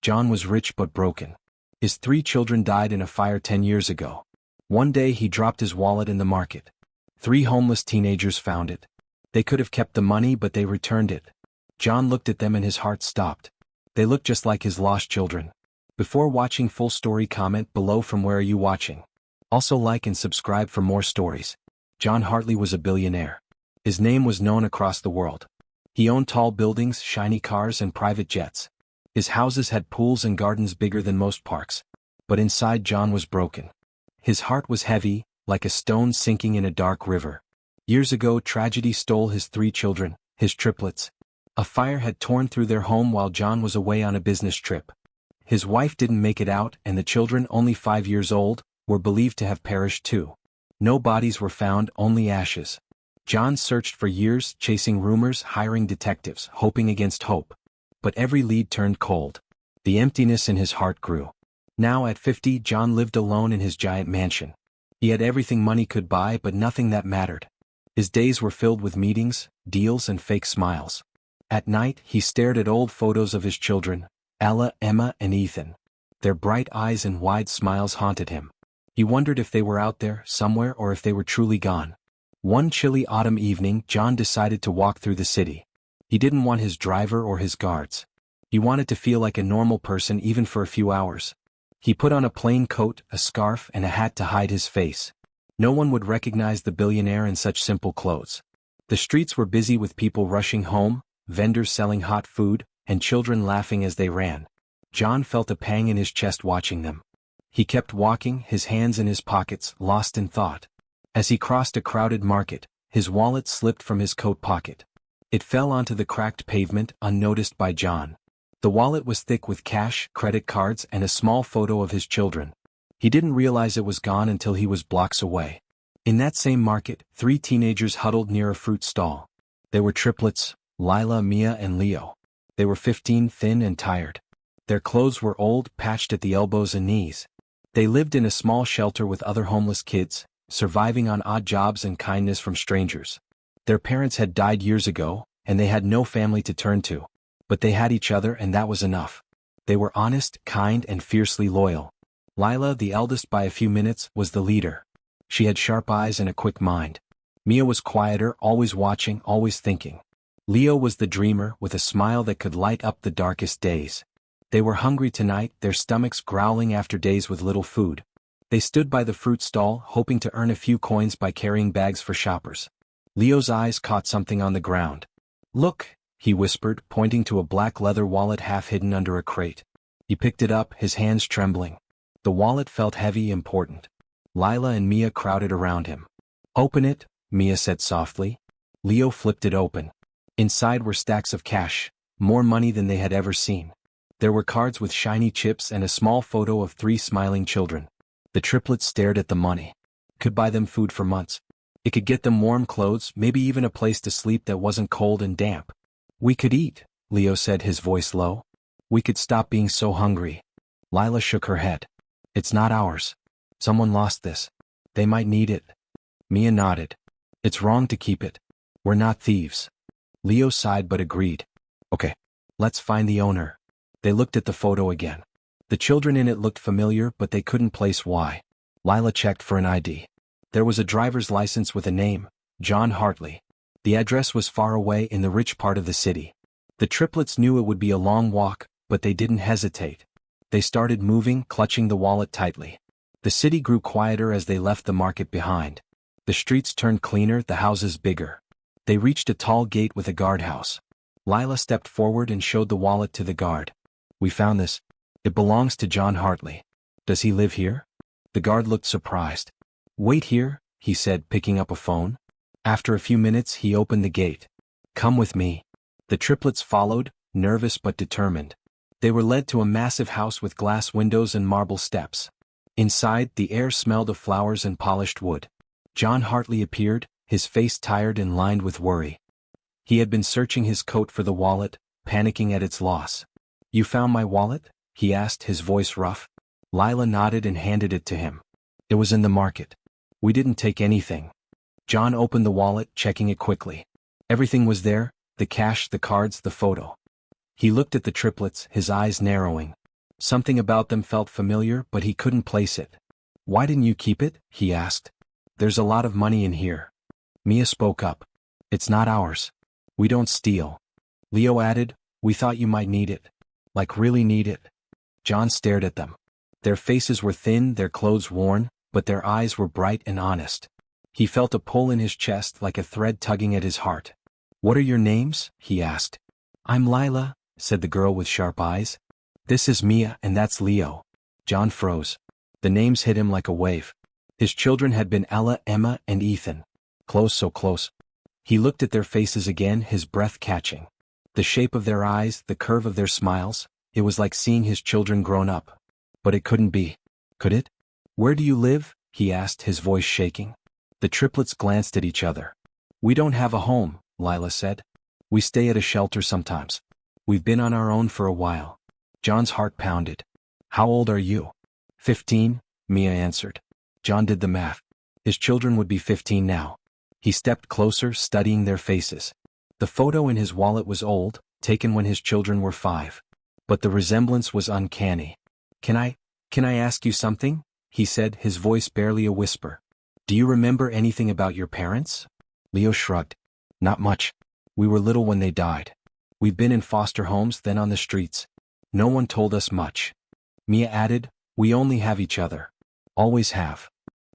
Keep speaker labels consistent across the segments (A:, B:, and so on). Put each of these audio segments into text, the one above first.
A: John was rich but broken. His 3 children died in a fire 10 years ago. One day he dropped his wallet in the market. 3 homeless teenagers found it. They could have kept the money, but they returned it. John looked at them and his heart stopped. They looked just like his lost children. Before watching full story, comment below from where are you watching. Also like and subscribe for more stories. John Hartley was a billionaire. His name was known across the world. He owned tall buildings, shiny cars, and private jets. His houses had pools and gardens bigger than most parks. But inside, John was broken. His heart was heavy, like a stone sinking in a dark river. Years ago, tragedy stole his 3 children, his triplets. A fire had torn through their home while John was away on a business trip. His wife didn't make it out, and the children, only 5 years old, were believed to have perished too. No bodies were found, only ashes. John searched for years, chasing rumors, hiring detectives, hoping against hope. But every lead turned cold. The emptiness in his heart grew. Now at 50, John lived alone in his giant mansion. He had everything money could buy, but nothing that mattered. His days were filled with meetings, deals, and fake smiles. At night, he stared at old photos of his children, Ella, Emma, and Ethan. Their bright eyes and wide smiles haunted him. He wondered if they were out there, somewhere, or if they were truly gone. One chilly autumn evening, John decided to walk through the city. He didn't want his driver or his guards. He wanted to feel like a normal person even for a few hours. He put on a plain coat, a scarf, and a hat to hide his face. No one would recognize the billionaire in such simple clothes. The streets were busy with people rushing home, vendors selling hot food, and children laughing as they ran. John felt a pang in his chest watching them. He kept walking, his hands in his pockets, lost in thought. As he crossed a crowded market, his wallet slipped from his coat pocket. It fell onto the cracked pavement, unnoticed by John. The wallet was thick with cash, credit cards, and a small photo of his children. He didn't realize it was gone until he was blocks away. In that same market, 3 teenagers huddled near a fruit stall. They were triplets, Lila, Mia, and Leo. They were 15, thin and tired. Their clothes were old, patched at the elbows and knees. They lived in a small shelter with other homeless kids, surviving on odd jobs and kindness from strangers. Their parents had died years ago, and they had no family to turn to. But they had each other, and that was enough. They were honest, kind, and fiercely loyal. Lila, the eldest by a few minutes, was the leader. She had sharp eyes and a quick mind. Mia was quieter, always watching, always thinking. Leo was the dreamer, with a smile that could light up the darkest days. They were hungry tonight, their stomachs growling after days with little food. They stood by the fruit stall, hoping to earn a few coins by carrying bags for shoppers. Leo's eyes caught something on the ground. "Look," he whispered, pointing to a black leather wallet half hidden under a crate. He picked it up, his hands trembling. The wallet felt heavy, important. Lila and Mia crowded around him. "Open it," Mia said softly. Leo flipped it open. Inside were stacks of cash, more money than they had ever seen. There were cards with shiny chips and a small photo of 3 smiling children. The triplets stared at the money. Could buy them food for months. It could get them warm clothes, maybe even a place to sleep that wasn't cold and damp. "We could eat," Leo said, his voice low. "We could stop being so hungry." Lila shook her head. "It's not ours. Someone lost this. They might need it." Mia nodded. "It's wrong to keep it. We're not thieves." Leo sighed but agreed. "Okay, let's find the owner." They looked at the photo again. The children in it looked familiar, but they couldn't place why. Lila checked for an ID. There was a driver's license with a name, John Hartley. The address was far away in the rich part of the city. The triplets knew it would be a long walk, but they didn't hesitate. They started moving, clutching the wallet tightly. The city grew quieter as they left the market behind. The streets turned cleaner, the houses bigger. They reached a tall gate with a guardhouse. Lila stepped forward and showed the wallet to the guard. "We found this. It belongs to John Hartley. Does he live here?" The guard looked surprised. "Wait here," he said, picking up a phone. After a few minutes, he opened the gate. "Come with me." The triplets followed, nervous but determined. They were led to a massive house with glass windows and marble steps. Inside, the air smelled of flowers and polished wood. John Hartley appeared, his face tired and lined with worry. He had been searching his coat for the wallet, panicking at its loss. "You found my wallet?" he asked, his voice rough. Lila nodded and handed it to him. "It was in the market. We didn't take anything." John opened the wallet, checking it quickly. Everything was there, the cash, the cards, the photo. He looked at the triplets, his eyes narrowing. Something about them felt familiar, but he couldn't place it. "Why didn't you keep it?" he asked. "There's a lot of money in here." Mia spoke up. "It's not ours. We don't steal." Leo added, "We thought you might need it." "Like really need it?" John stared at them. Their faces were thin, their clothes worn, but their eyes were bright and honest. He felt a pull in his chest like a thread tugging at his heart. "What are your names?" he asked. "I'm Lila," said the girl with sharp eyes. "This is Mia and that's Leo." John froze. The names hit him like a wave. His children had been Ella, Emma, and Ethan. Close, so close. He looked at their faces again, his breath catching. The shape of their eyes, the curve of their smiles, it was like seeing his children grown up. But it couldn't be. Could it? "Where do you live?" he asked, his voice shaking. The triplets glanced at each other. "We don't have a home," Lila said. "We stay at a shelter sometimes. We've been on our own for a while." John's heart pounded. "How old are you?" 15, Mia answered. John did the math. His children would be 15 now. He stepped closer, studying their faces. The photo in his wallet was old, taken when his children were 5. But the resemblance was uncanny. Can I ask you something?" he said, his voice barely a whisper. "Do you remember anything about your parents?" Leo shrugged. "Not much. We were little when they died. We've been in foster homes, then on the streets. No one told us much." Mia added, "We only have each other. Always have."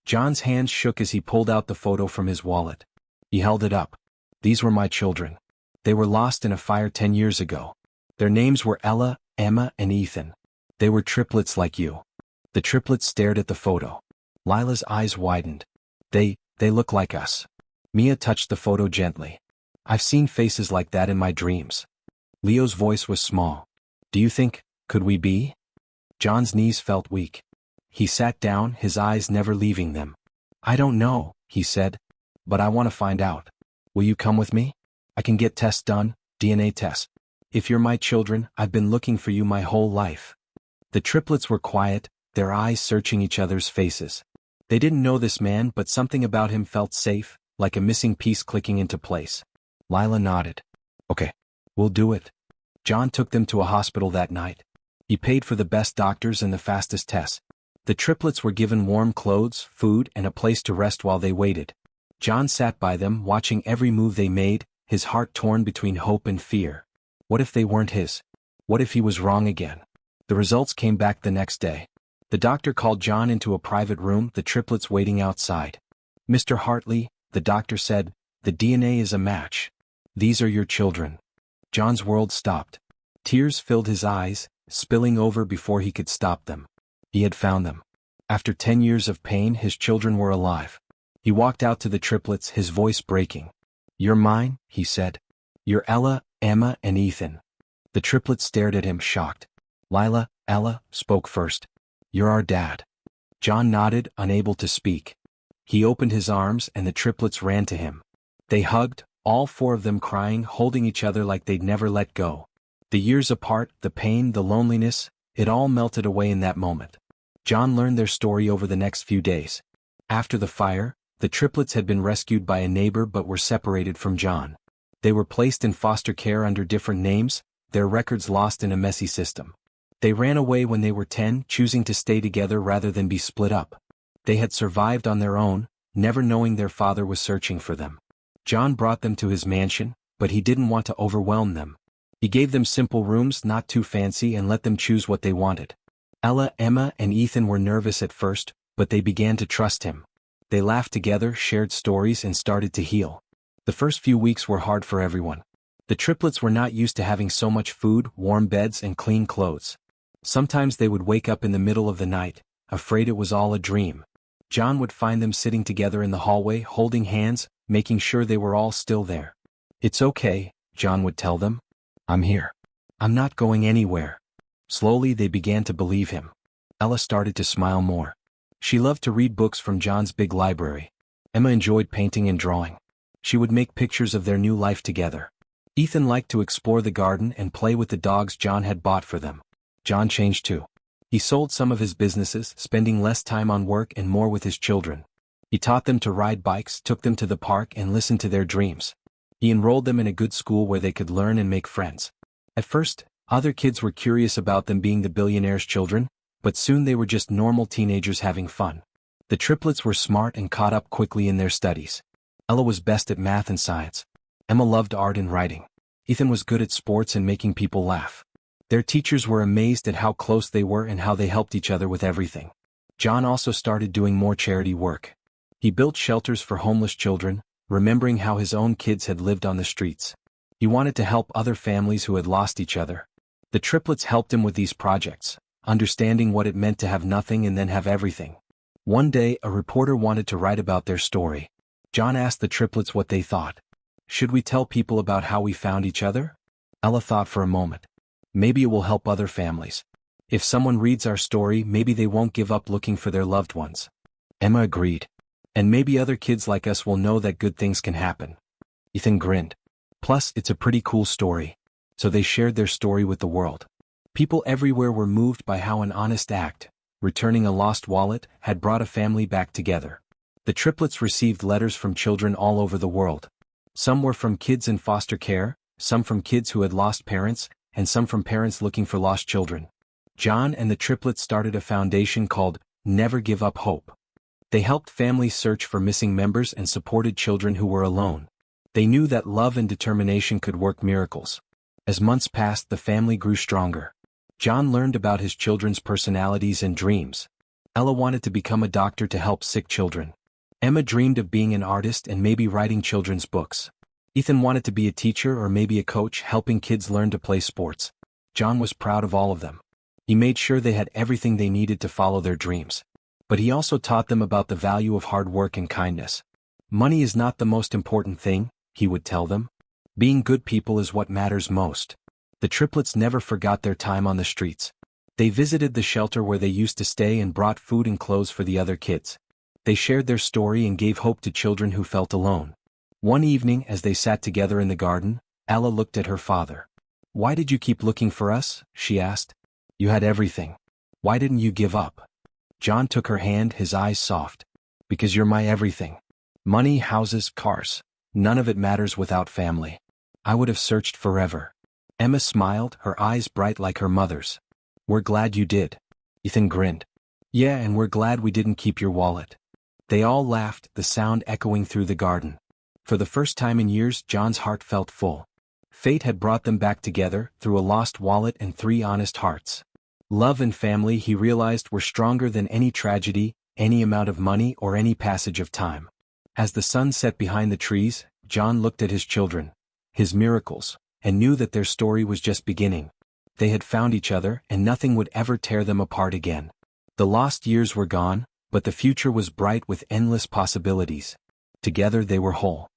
A: John's hands shook as he pulled out the photo from his wallet. He held it up. "These were my children. They were lost in a fire 10 years ago. Their names were Ella, Emma, and Ethan. They were triplets like you." The triplets stared at the photo. Lila's eyes widened. They look like us." Mia touched the photo gently. "I've seen faces like that in my dreams." Leo's voice was small. "Do you think, could we be?" John's knees felt weak. He sat down, his eyes never leaving them. "I don't know," he said. "But I want to find out. Will you come with me? I can get tests done, DNA tests. If you're my children, I've been looking for you my whole life." The triplets were quiet, their eyes searching each other's faces. They didn't know this man, but something about him felt safe, like a missing piece clicking into place. Lila nodded. "Okay, we'll do it." John took them to a hospital that night. He paid for the best doctors and the fastest tests. The triplets were given warm clothes, food, and a place to rest while they waited. John sat by them, watching every move they made, his heart torn between hope and fear. What if they weren't his? What if he was wrong again? The results came back the next day. The doctor called John into a private room, the triplets waiting outside. "Mr. Hartley," the doctor said, "the DNA is a match. These are your children." John's world stopped. Tears filled his eyes, spilling over before he could stop them. He had found them. After 10 years of pain, his children were alive. He walked out to the triplets, his voice breaking. "You're mine," he said. "You're Ella, Emma, and Ethan." The triplets stared at him, shocked. Ella spoke first. "You're our dad." John nodded, unable to speak. He opened his arms and the triplets ran to him. They hugged, all 4 of them crying, holding each other like they'd never let go. The years apart, the pain, the loneliness, it all melted away in that moment. John learned their story over the next few days. After the fire, the triplets had been rescued by a neighbor but were separated from John. They were placed in foster care under different names, their records lost in a messy system. They ran away when they were 10, choosing to stay together rather than be split up. They had survived on their own, never knowing their father was searching for them. John brought them to his mansion, but he didn't want to overwhelm them. He gave them simple rooms, not too fancy, and let them choose what they wanted. Ella, Emma, and Ethan were nervous at first, but they began to trust him. They laughed together, shared stories, and started to heal. The first few weeks were hard for everyone. The triplets were not used to having so much food, warm beds, and clean clothes. Sometimes they would wake up in the middle of the night, afraid it was all a dream. John would find them sitting together in the hallway, holding hands, making sure they were all still there. "It's okay," John would tell them. "I'm here. I'm not going anywhere." Slowly they began to believe him. Ella started to smile more. She loved to read books from John's big library. Emma enjoyed painting and drawing. She would make pictures of their new life together. Ethan liked to explore the garden and play with the dogs John had bought for them. John changed too. He sold some of his businesses, spending less time on work and more with his children. He taught them to ride bikes, took them to the park, and listened to their dreams. He enrolled them in a good school where they could learn and make friends. At first, Other kids were curious about them being the billionaire's children, but soon they were just normal teenagers having fun. The triplets were smart and caught up quickly in their studies. Ella was best at math and science. Emma loved art and writing. Ethan was good at sports and making people laugh. Their teachers were amazed at how close they were and how they helped each other with everything. John also started doing more charity work. He built shelters for homeless children, remembering how his own kids had lived on the streets. He wanted to help other families who had lost each other. The triplets helped him with these projects, understanding what it meant to have nothing and then have everything. One day, a reporter wanted to write about their story. John asked the triplets what they thought. Should we tell people about how we found each other? Ella thought for a moment. Maybe it will help other families. If someone reads our story, maybe they won't give up looking for their loved ones. Emma agreed. And maybe other kids like us will know that good things can happen. Ethan grinned. Plus, it's a pretty cool story. So they shared their story with the world. People everywhere were moved by how an honest act, returning a lost wallet, had brought a family back together. The triplets received letters from children all over the world. Some were from kids in foster care, some from kids who had lost parents, and some from parents looking for lost children. John and the triplets started a foundation called Never Give Up Hope. They helped families search for missing members and supported children who were alone. They knew that love and determination could work miracles. As months passed, the family grew stronger. John learned about his children's personalities and dreams. Ella wanted to become a doctor to help sick children. Emma dreamed of being an artist and maybe writing children's books. Ethan wanted to be a teacher or maybe a coach, helping kids learn to play sports. John was proud of all of them. He made sure they had everything they needed to follow their dreams. But he also taught them about the value of hard work and kindness. Money is not the most important thing, he would tell them. Being good people is what matters most. The triplets never forgot their time on the streets. They visited the shelter where they used to stay and brought food and clothes for the other kids. They shared their story and gave hope to children who felt alone. One evening, as they sat together in the garden, Ella looked at her father. "Why did you keep looking for us?" she asked. "You had everything. Why didn't you give up?" John took her hand, his eyes soft. "Because you're my everything. Money, houses, cars. None of it matters without family. I would have searched forever." Emma smiled, her eyes bright like her mother's. "We're glad you did." Ethan grinned. "Yeah, and we're glad we didn't keep your wallet." They all laughed, the sound echoing through the garden. For the first time in years, John's heart felt full. Fate had brought them back together, through a lost wallet and 3 honest hearts. Love and family, he realized, were stronger than any tragedy, any amount of money, or any passage of time. As the sun set behind the trees, John looked at his children, his miracles, and knew that their story was just beginning. They had found each other, and nothing would ever tear them apart again. The lost years were gone, but the future was bright with endless possibilities. Together they were whole.